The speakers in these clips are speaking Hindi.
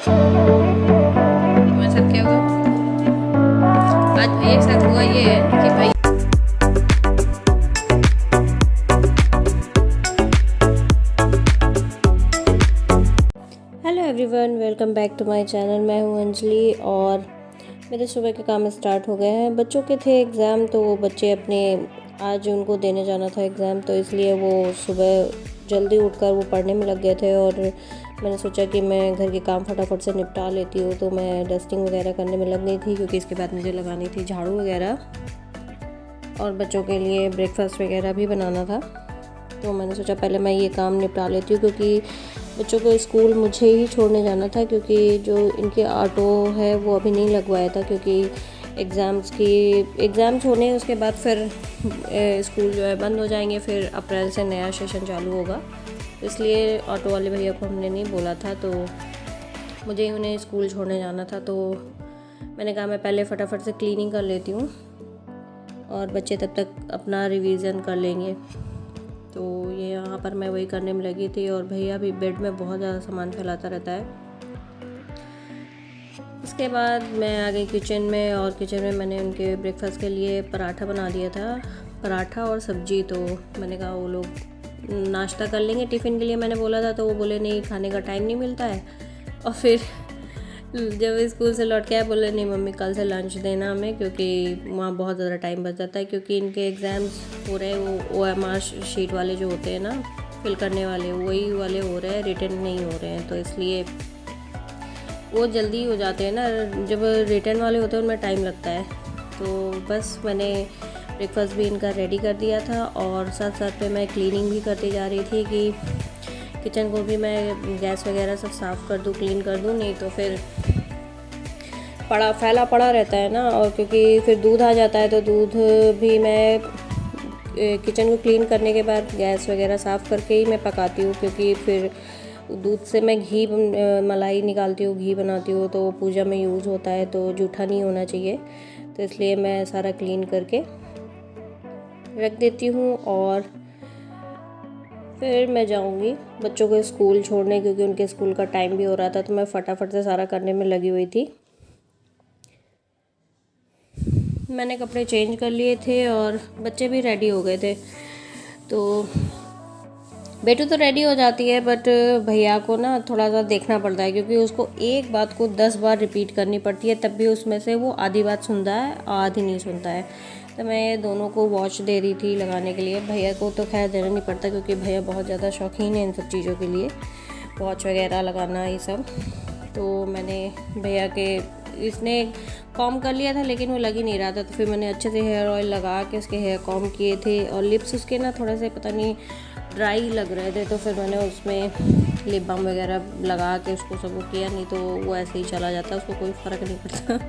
हमारे साथ क्या हुआ आज भैया के साथ हुआ ये है कि भाई hello everyone, welcome back to my channel. मैं हूं अंजलि और मेरे सुबह के काम स्टार्ट हो गए हैं। बच्चों के थे एग्ज़ाम, तो वो बच्चे अपने आज उनको देने जाना था एग्ज़ाम, तो इसलिए वो सुबह जल्दी उठकर वो पढ़ने में लग गए थे। और मैंने सोचा कि मैं घर के काम फटाफट से निपटा लेती हूँ, तो मैं डस्टिंग वगैरह करने में लग गई थी, क्योंकि इसके बाद मुझे लगानी थी झाड़ू वगैरह और बच्चों के लिए ब्रेकफास्ट वगैरह भी बनाना था। तो मैंने सोचा पहले मैं ये काम निपटा लेती हूँ, क्योंकि बच्चों को स्कूल मुझे ही छोड़ने जाना था, क्योंकि जो इनके ऑटो है वो अभी नहीं लगवाया था, क्योंकि एग्ज़ाम्स होने उसके बाद फिर स्कूल जो है बंद हो जाएंगे, फिर अप्रैल से नया सेशन चालू होगा। तो इसलिए ऑटो वाले भैया को हमने नहीं बोला था, तो मुझे ही उन्हें स्कूल छोड़ने जाना था। तो मैंने कहा मैं पहले फटाफट से क्लीनिंग कर लेती हूँ और बच्चे तब तक अपना रिवीजन कर लेंगे। तो ये यहाँ पर मैं वही करने में लगी थी, और भैया भी बेड में बहुत ज़्यादा सामान फैलाता रहता है। इसके बाद मैं आ गई किचन में, और किचन में मैंने उनके ब्रेकफास्ट के लिए पराठा बना दिया था, पराठा और सब्जी। तो मैंने कहा वो लोग नाश्ता कर लेंगे टिफ़िन के लिए, मैंने बोला था, तो वो बोले नहीं, खाने का टाइम नहीं मिलता है। और फिर जब स्कूल से लौट के आए, बोले नहीं मम्मी कल से लंच देना हमें, क्योंकि वहाँ बहुत ज़्यादा टाइम बच जाता है, क्योंकि इनके एग्ज़ाम्स हो रहे हैं, वो OMR शीट वाले जो होते हैं ना, फिल करने वाले, वही वाले हो रहे हैं, रिटन नहीं हो रहे हैं। तो इसलिए वो जल्दी हो जाते हैं ना, जब रिटन वाले होते हैं उनमें टाइम लगता है। तो बस मैंने ब्रेकफास्ट भी इनका रेडी कर दिया था, और साथ साथ पे मैं क्लीनिंग भी करती जा रही थी कि किचन को भी मैं गैस वगैरह सब साफ़ कर दूँ, क्लीन कर दूँ, नहीं तो फिर फैला पड़ा रहता है ना। और क्योंकि फिर दूध आ जाता है, तो दूध भी मैं किचन को क्लीन करने के बाद गैस वगैरह साफ़ करके ही मैं पकाती हूँ, क्योंकि फिर दूध से मैं घी मलाई निकालती हूँ, घी बनाती हूँ, तो वो पूजा में यूज़ होता है, तो जूठा नहीं होना चाहिए। तो इसलिए मैं सारा क्लीन करके रख देती हूँ, और फिर मैं जाऊँगी बच्चों को स्कूल छोड़ने, क्योंकि उनके स्कूल का टाइम भी हो रहा था। तो मैं फटाफट से सारा करने में लगी हुई थी। मैंने कपड़े चेंज कर लिए थे और बच्चे भी रेडी हो गए थे। तो बेटू तो रेडी हो जाती है, बट भैया को ना थोड़ा सा देखना पड़ता है, क्योंकि उसको एक बात को 10 बार रिपीट करनी पड़ती है, तब भी उसमें से वो आधी बात सुनता है, आधी नहीं सुनता है। तो मैं दोनों को वॉच दे रही थी लगाने के लिए। भैया को तो खैर देना नहीं पड़ता, क्योंकि भैया बहुत ज़्यादा शौकीन है इन सब चीज़ों के लिए, वॉच वगैरह लगाना ये सब। तो मैंने भैया के इसने कॉम कर लिया था, लेकिन वो लग ही नहीं रहा था, तो फिर मैंने अच्छे से हेयर ऑयल लगा के उसके हेयर कॉम किए थे। और लिप्स उसके ना थोड़े से पता नहीं ड्राई लग रहे थे, तो फिर मैंने उसमें लिप बाम वगैरह लगा के उसको सब किया, नहीं तो वो ऐसे ही चला जाता, उसको कोई फ़र्क नहीं पड़ता।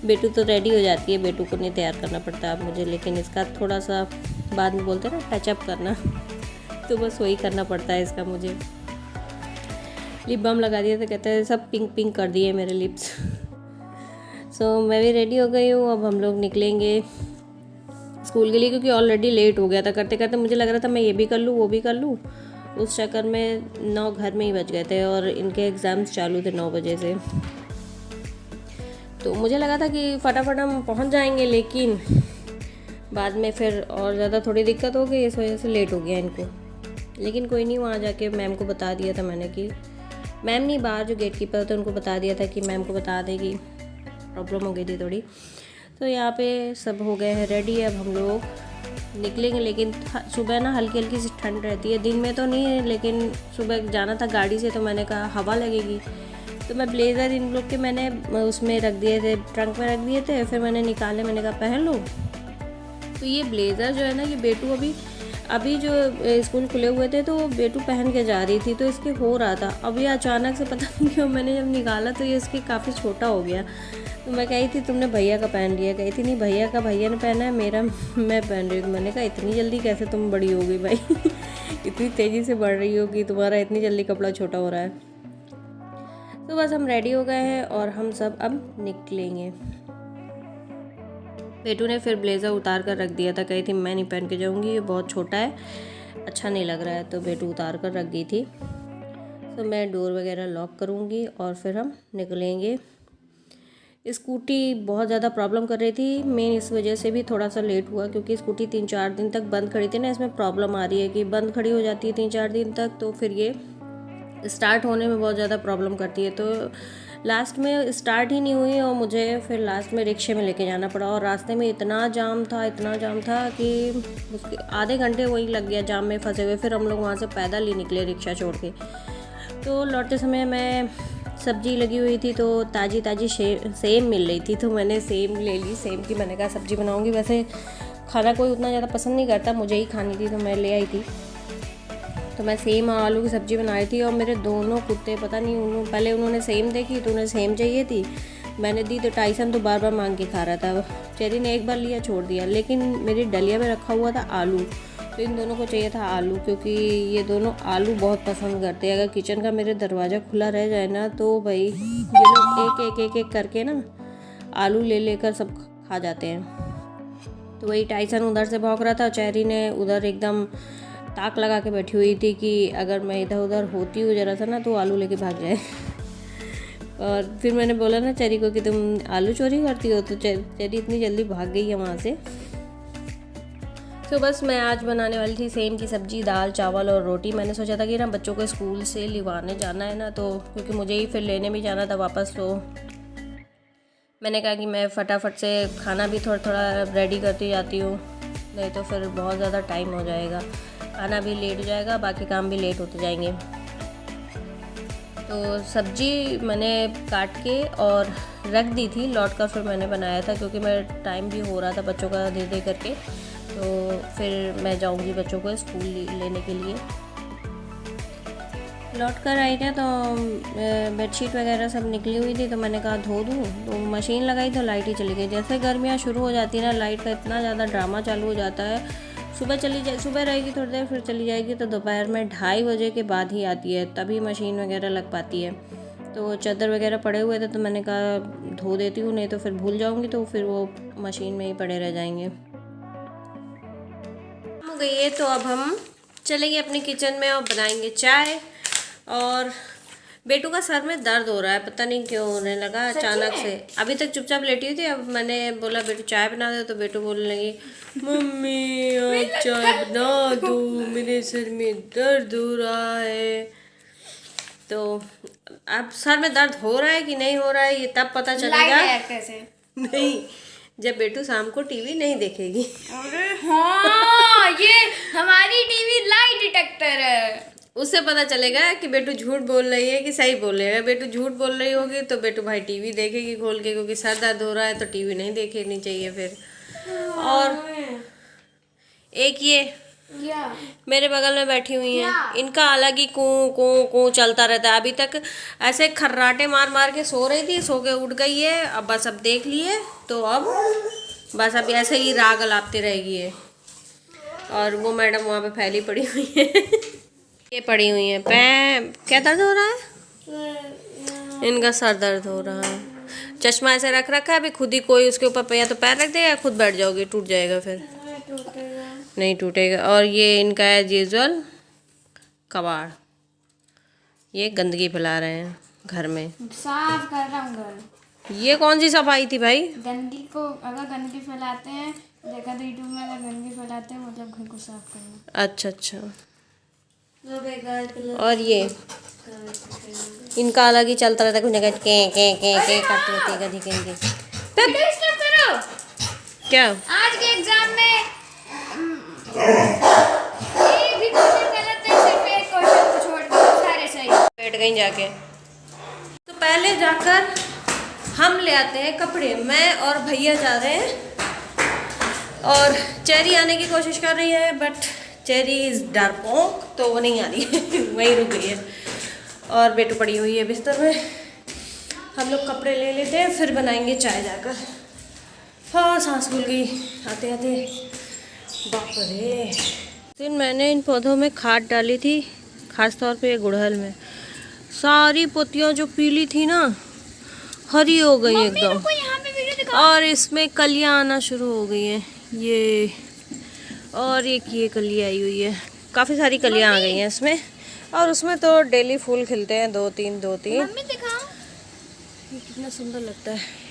बेटू तो रेडी हो जाती है, बेटू को नहीं तैयार करना पड़ता अब मुझे, लेकिन इसका थोड़ा सा बाद में बोलते हैं ना टचअप करना, तो बस वही करना पड़ता है इसका मुझे। लिप बाम लगा दिया तो कहते हैं सब पिंक पिंक कर दिए मेरे लिप्स। सो मैं भी रेडी हो गई हूँ। अब हम लोग निकलेंगे स्कूल के लिए, क्योंकि ऑलरेडी लेट हो गया था। करते करते मुझे लग रहा था मैं ये भी कर लूँ, वो भी कर लूँ, उस चक्कर में 9 घर में ही बज गए थे, और इनके एग्ज़ाम्स चालू थे 9 बजे से। तो मुझे लगा था कि फटाफट हम पहुँच जाएंगे, लेकिन बाद में फिर और ज़्यादा थोड़ी दिक्कत हो गई, इस वजह से लेट हो गया इनको। लेकिन कोई नहीं, वहाँ जाके मैम को बता दिया था मैंने कि मैम नहीं, बाहर जो गेट कीपर था उनको बता दिया था कि मैम को बता देगी, प्रॉब्लम हो गई थी थोड़ी। तो यहाँ पे सब हो गए हैं रेडी, अब हम लोग निकलेंगे। लेकिन सुबह ना हल्की हल्की सी ठंड रहती है, दिन में तो नहीं है, लेकिन सुबह जाना था गाड़ी से, तो मैंने कहा हवा लगेगी, तो मैं ब्लेज़र इन लोग के मैंने उसमें रख दिए थे, ट्रंक में रख दिए थे। फिर मैंने निकाले, मैंने कहा पहन लो। तो ये ब्लेज़र जो है ना, ये बेटू अभी जो स्कूल खुले हुए थे, तो बेटू पहन के जा रही थी, तो इसके हो रहा था। अभी अचानक से पता नहीं क्यों मैंने जब निकाला तो ये इसके काफ़ी छोटा हो गया। तो मैं कही थी तुमने भैया का पहन लिया, कही थी नहीं भैया का भैया ने पहना है, मेरा मैं पहन रही हूँ। मैंने कहा इतनी जल्दी कैसे तुम बड़ी हो गई भाई, इतनी तेज़ी से बढ़ रही हो कि तुम्हारा इतनी जल्दी कपड़ा छोटा हो रहा है। तो बस हम रेडी हो गए हैं और हम सब अब निकलेंगे। बेटू ने फिर ब्लेज़र उतार कर रख दिया था, कही थी मैं नहीं पहन के जाऊँगी, ये बहुत छोटा है, अच्छा नहीं लग रहा है, तो बेटू उतार कर रख दी थी। तो मैं डोर वगैरह लॉक करूँगी और फिर हम निकलेंगे। स्कूटी बहुत ज़्यादा प्रॉब्लम कर रही थी, मेन इस वजह से भी थोड़ा सा लेट हुआ क्योंकि स्कूटी 3-4 दिन तक बंद खड़ी थी ना। इसमें प्रॉब्लम आ रही है कि बंद खड़ी हो जाती है 3-4 दिन तक, तो फिर ये स्टार्ट होने में बहुत ज़्यादा प्रॉब्लम करती है। तो लास्ट में स्टार्ट ही नहीं हुई और मुझे फिर लास्ट में रिक्शे में लेके जाना पड़ा। और रास्ते में इतना जाम था कि उसके आधे घंटे वही लग गया जाम में फंसे हुए। फिर हम लोग वहाँ से पैदल ही निकले रिक्शा छोड़ के। तो लौटते समय मैं सब्जी लगी हुई थी तो ताज़ी सेम मिल रही थी, तो मैंने सेम ले ली। सेम की मैंने कहा सब्जी बनाऊंगी। वैसे खाना कोई उतना ज़्यादा पसंद नहीं करता, मुझे ही खानी थी तो मैं ले आई थी। तो मैं सेम और आलू की सब्ज़ी बनाई थी। और मेरे दोनों कुत्ते पता नहीं पहले उन्होंने सेम देखी तो उन्हें सेम चाहिए थी, मैंने दी तो टाइसन तो बार बार मांग के खा रहा था। चेरी ने एक बार लिया छोड़ दिया। लेकिन मेरी डलिया में रखा हुआ था आलू, तो इन दोनों को चाहिए था आलू, क्योंकि ये दोनों आलू बहुत पसंद करते हैं। अगर किचन का मेरे दरवाज़ा खुला रह जाए ना तो भाई ये लोग एक करके ना आलू ले लेकर सब खा जाते हैं। तो वही टाइसन उधर से भौंक रहा था, चेरी ने उधर एकदम ताक लगा के बैठी हुई थी कि अगर मैं इधर उधर होती हूँ ज़रा सा ना तो आलू लेके भाग जाए। और फिर मैंने बोला ना चेरी को कि तुम आलू चोरी करती हो, तो चेरी इतनी जल्दी भाग गई है वहाँ से। तो बस मैं आज बनाने वाली थी सेम की सब्ज़ी, दाल चावल और रोटी। मैंने सोचा था कि ना बच्चों को स्कूल से लिवाने जाना है ना, तो क्योंकि मुझे ही फिर लेने भी जाना था वापस, तो मैंने कहा कि मैं फटाफट से खाना भी थोड़ा थोड़ा रेडी करती जाती हूँ, नहीं तो फिर बहुत ज़्यादा टाइम हो जाएगा, खाना भी लेट हो जाएगा, बाकी काम भी लेट होते जाएंगे। तो सब्ज़ी मैंने काट के और रख दी थी, लौट कर फिर मैंने बनाया था क्योंकि मेरा टाइम भी हो रहा था बच्चों का दे करके। तो फिर मैं जाऊंगी बच्चों को स्कूल लेने के लिए। लौट कर आई ना तो बेडशीट वगैरह सब निकली हुई थी, तो मैंने कहा धो दूँ। तो मशीन लगाई तो लाइट ही चली गई। जैसे गर्मियाँ शुरू हो जाती है ना, लाइट का इतना ज़्यादा ड्रामा चालू हो जाता है। सुबह रहेगी थोड़ी देर, फिर चली जाएगी, तो दोपहर में 2:30 बजे के बाद ही आती है, तभी मशीन वगैरह लग पाती है। तो चादर वगैरह पड़े हुए थे तो मैंने कहा धो देती हूँ, नहीं तो फिर भूल जाऊँगी तो फिर वो मशीन में ही पड़े रह जाएंगे। हो गई है तो अब हम चलेंगे अपने किचन में और बनाएंगे चाय। और बेटू का सर में दर्द हो रहा है, पता नहीं क्यों होने लगा अचानक से। अभी तक चुपचाप लेटी हुई थी, अब मैंने बोला बेटू चाय बना दे, तो बेटू बोलने लगी मम्मी आप चाय बना दो, मेरे सर में दर्द हो रहा है। तो अब सर में दर्द हो रहा है कि नहीं हो रहा है ये तब पता चलेगा। कैसे नहीं, जब बेटू शाम को टीवी नहीं देखेगी। अरे हाँ, ये हमारी टीवी लाई डिटेक्टर है, उससे पता चलेगा कि बेटू झूठ बोल रही है कि सही बोल रही है। बेटू झूठ बोल रही होगी तो बेटू भाई टीवी देखेगी खोल के, क्योंकि सर दर्द हो रहा है तो टीवी नहीं देखनी चाहिए फिर। और एक ये क्या मेरे बगल में बैठी हुई हैं, इनका अलग ही कू चलता रहता है। अभी तक ऐसे खर्राटे मार मार के सो रही थी, सो के उठ गई है। अब बस अब देख लिए तो अब बस अब ऐसे ही राग अलापते रहेगी है। और वो मैडम वहाँ पे फैली पड़ी हुई है। ये पड़ी हुई है। क्या दर्द हो रहा है? इनका सर दर्द हो रहा है। चश्मा ऐसे रख रखा है, अभी खुद ही कोई उसके ऊपर या तो पैर रख देगा या खुद बैठ जाओगे, टूट जाएगा फिर। नहीं टूटेगा। और ये इनका है एज यूजुअल कबाड़, ये गंदगी फैला रहे हैं घर में। साफ कर रहा हूँ घर। ये कौन सी सफाई थी भाई? गंदगी को अगर गंदगी फैलाते हैं, देखा तो यूट्यूब में अगर गंदगी फैलाते हैं मतलब घर को साफ करना। अच्छा। और ये इनका अलग ही चलता रहता है, कुछ जगह के करते रहते हैं गधी कहेंगे। क्या आज के एग्जाम में एक भी क्वेश्चन गलत नहीं, सिर्फ एक क्वेश्चन को छोड़ के सारे सही। बैठ गई जाके। तो पहले जाकर हम ले आते हैं कपड़े। मैं और भैया जा रहे हैं और चेरी आने की कोशिश कर रही है, बट चेरी इज डरपोक, तो वो नहीं आ रही है। वहीं रुक गई है। और बेटू पड़ी हुई है बिस्तर में। हम लोग कपड़े ले लेते हैं, फिर बनाएंगे चाय जाकर। हाँ सांस भूल गई आते आते, बाप रे। फिर मैंने इन पौधों में खाद डाली थी, खास तौर पे गुड़हल में। सारी पत्तियाँ जो पीली थी ना हरी हो गई एकदम, और इसमें कलियाँ आना शुरू हो गई हैं। ये और एक ये कली आई हुई है, काफ़ी सारी कलियाँ आ गई हैं इसमें। और उसमें तो डेली फूल खिलते हैं, 2-3 2-3। मम्मी दिखाओ, ये कितना सुंदर लगता है।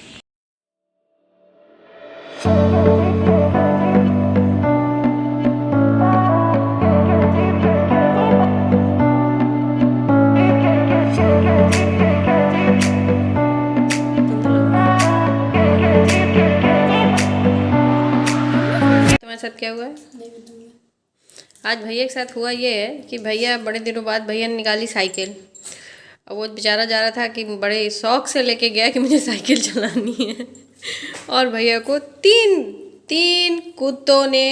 तुम्हारे साथ क्या हुआ है? आज भैया के साथ हुआ ये है कि भैया बड़े दिनों बाद भैया ने निकाली साइकिल। और वो बेचारा जा रहा था कि बड़े शौक से लेके गया कि मुझे साइकिल चलानी है। और भैया को तीन कुत्तों ने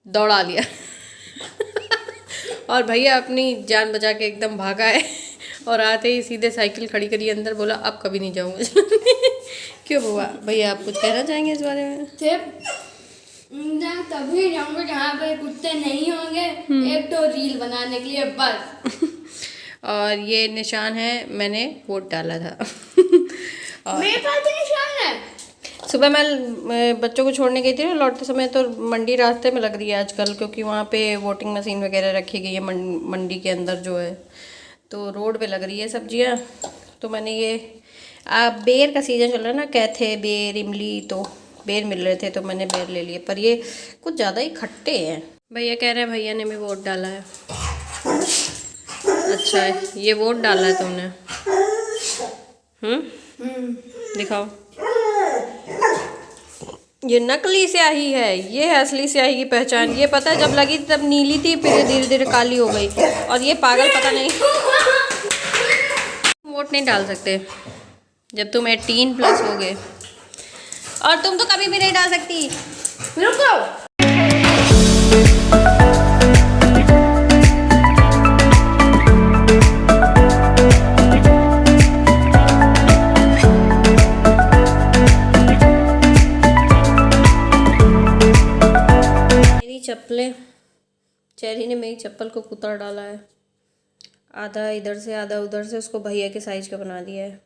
दौड़ा लिया। और भैया अपनी जान बचा के एकदम भागा है। और आते ही सीधे साइकिल खड़ी करी अंदर, बोला अब कभी नहीं जाऊँगा चलाने। क्यों हुआ भैया, आप कुछ कहना चाहेंगे इस बारे में? तभी जाऊंगा जहाँ पे कुत्ते नहीं होंगे, एक तो रील बनाने के लिए बस। और ये निशान है, मैंने वोट डाला था। और मेरे पास भी निशान है। सुबह मैं बच्चों को छोड़ने गई थी ना, लौटते समय तो मंडी रास्ते में लग रही है आजकल, क्योंकि वहाँ पे वोटिंग मशीन वगैरह रखी गई है मंडी के अंदर जो है, तो रोड पे लग रही है सब्जियाँ। तो मैंने ये बेर का सीज़न चल रहा है ना, कैथे बेर इमली, तो बेर मिल रहे थे तो मैंने बेर ले लिए, पर ये कुछ ज़्यादा ही खट्टे हैं। भैया कह रहे हैं भैया ने भी वोट डाला है। अच्छा है, ये वोट डाला है तुमने? दिखाओ। ये नकली स्याही है, ये है असली स्याही की पहचान। ये पता है जब लगी तब नीली थी, फिर धीरे धीरे काली हो गई। और ये पागल पता नहीं वोट नहीं डाल सकते जब तुम 18+ हो गए, और तुम तो कभी भी नहीं डाल सकती। रुको। मेरी चप्पलें, चेरी ने मेरी चप्पल को कुतर डाला है, आधा इधर से आधा उधर से, उसको भैया के साइज का बना दिया है।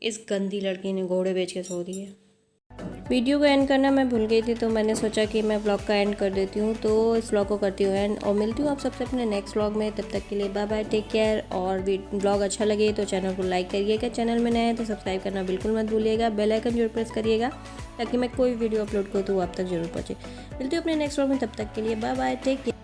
इस गंदी लड़की ने घोड़े बेच के सो दिए। वीडियो को एंड करना मैं भूल गई थी, तो मैंने सोचा कि मैं ब्लॉग का एंड कर देती हूँ। तो इस ब्लॉग को करती हूँ एंड, और मिलती हूँ आप सबसे अपने नेक्स्ट ब्लॉग में। तब तक के लिए बाय बाय, टेक केयर। और ब्लॉग अच्छा लगे तो चैनल को लाइक करिएगा, चैनल में नए हैं तो सब्सक्राइब करना बिल्कुल मत भूलिएगा, बेल आइकन जरूर प्रेस करिएगा ताकि मैं कोई वीडियो अपलोड करूँ तो वो आप तक जरूर पहुँचे। मिलती हूँ अपने नेक्स्ट ब्लॉग में, तब तक के लिए बाय बाय, टेक केयर।